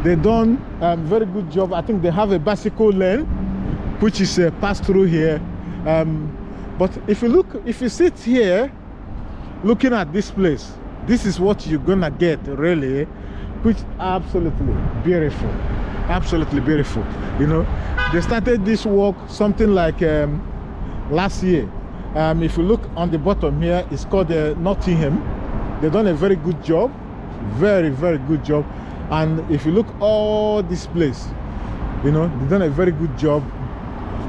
They done very good job. I think they have a bicycle lane which is passed through here. But if you sit here looking at this place, this is what you're gonna get, really, which absolutely beautiful, absolutely beautiful. You know, they started this work something like last year. If you look on the bottom here, it's called Nottingham. They've done a very good job, very good job. And if you look all this place, you know, they've done a very good job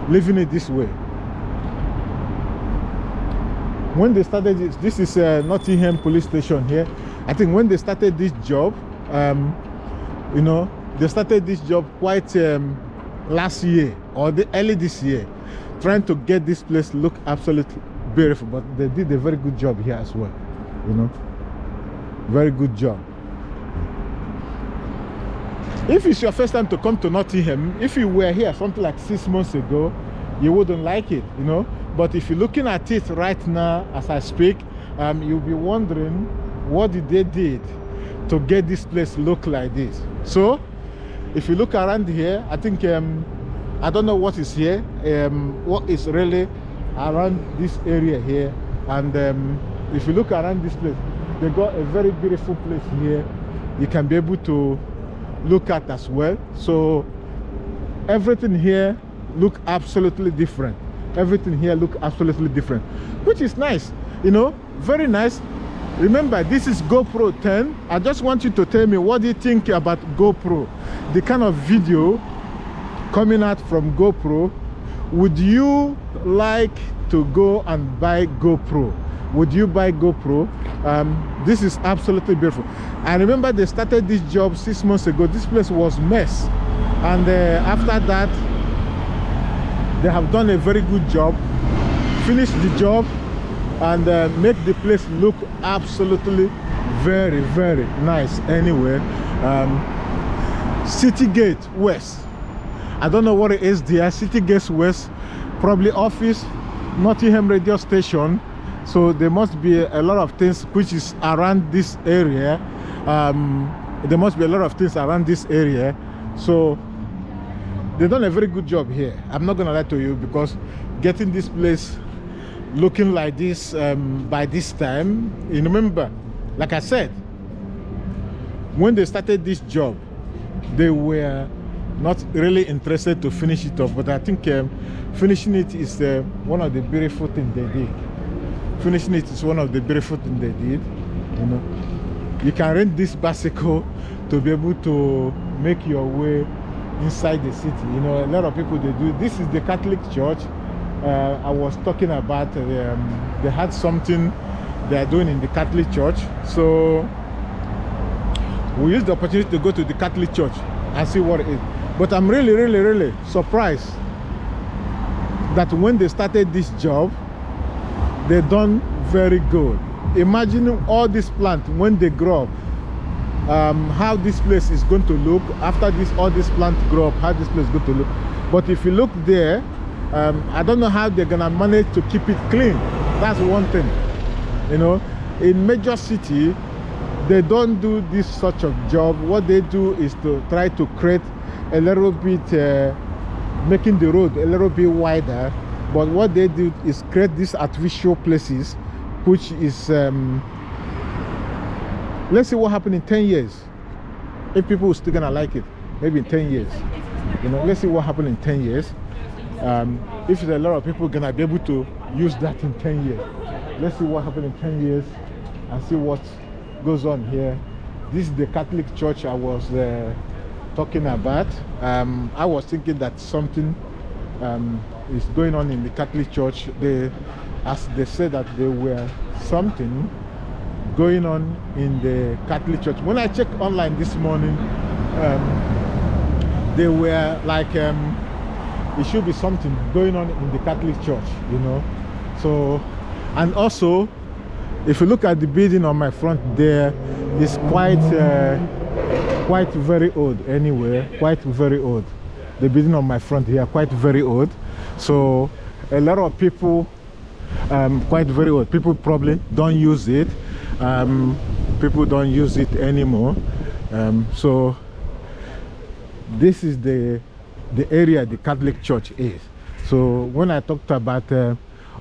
leaving it this way. When they started this is Nottingham police station here. I think when they started this job, you know, they started this job quite last year or early this year, trying to get this place look absolutely beautiful. But they did a very good job here as well, you know, very good job. If it's your first time to come to Nottingham, if you were here something like 6 months ago, you wouldn't like it, you know. But if you're looking at it right now as I speak, you'll be wondering what they did to get this place look like this. So if you look around here, I think I don't know what is here, what is really around this area here. And if you look around this place, they got a very beautiful place here you can be able to look at as well. So everything here look absolutely different. Everything here look absolutely different, which is nice, you know, very nice. Remember, this is GoPro 10. I just want you to tell me, what do you think about GoPro? The kind of video coming out from GoPro. Would you like to go and buy GoPro? Would you buy GoPro? This is absolutely beautiful. I remember they started this job 6 months ago. This place was mess, and after that they have done a very good job, finished the job, and make the place look absolutely very nice. Anyway, City Gate West, I don't know what it is there. City Gate West, probably office, Nottingham radio station. So there must be a lot of things which is around this area. There must be a lot of things around this area. So they've done a very good job here. I'm not gonna lie to you, because getting this place looking like this by this time, you remember, like I said, when they started this job, they were not really interested to finish it off. But I think finishing it is one of the beautiful things they did. Finishing it is one of the beautiful things they did. You know, you can rent this bicycle to be able to make your way inside the city. You know, a lot of people, they do. This is the Catholic Church I was talking about. They had something they are doing in the Catholic Church, so we used the opportunity to go to the Catholic Church and see what it is. But I'm really surprised that when they started this job, they done very good. Imagine all these plants when they grow up, how this place is going to look after all these plants grow up, how this place is going to look. But if you look there, I don't know how they're gonna manage to keep it clean. That's one thing. You know, in major city, they don't do this sort of job. What they do is to try to create a little bit, making the road a little bit wider. But what they do is create these artificial places, which is, let's see what happens in 10 years. If people are still gonna like it, maybe in 10 years. You know, let's see what happens in 10 years. If there's a lot of people gonna be able to use that in 10 years. Let's see what happens in 10 years and see what goes on here. This is the Catholic Church I was talking about. I was thinking that something is going on in the Catholic Church. As they said that there were something going on in the Catholic Church. When I checked online this morning, they were like, it should be something going on in the Catholic Church, you know. So, and also, if you look at the building on my front there, it's quite very old anyway, quite very old. The building on my front here, quite very old. So a lot of people, quite very old, people probably don't use it. People don't use it anymore. So this is the area the Catholic Church is. So when I talked about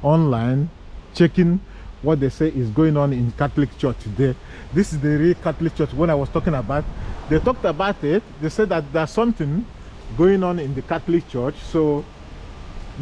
online checking what they say is going on in Catholic Church today, this is the real Catholic Church. When I was talking about, they talked about it, they said that there's something going on in the Catholic Church. So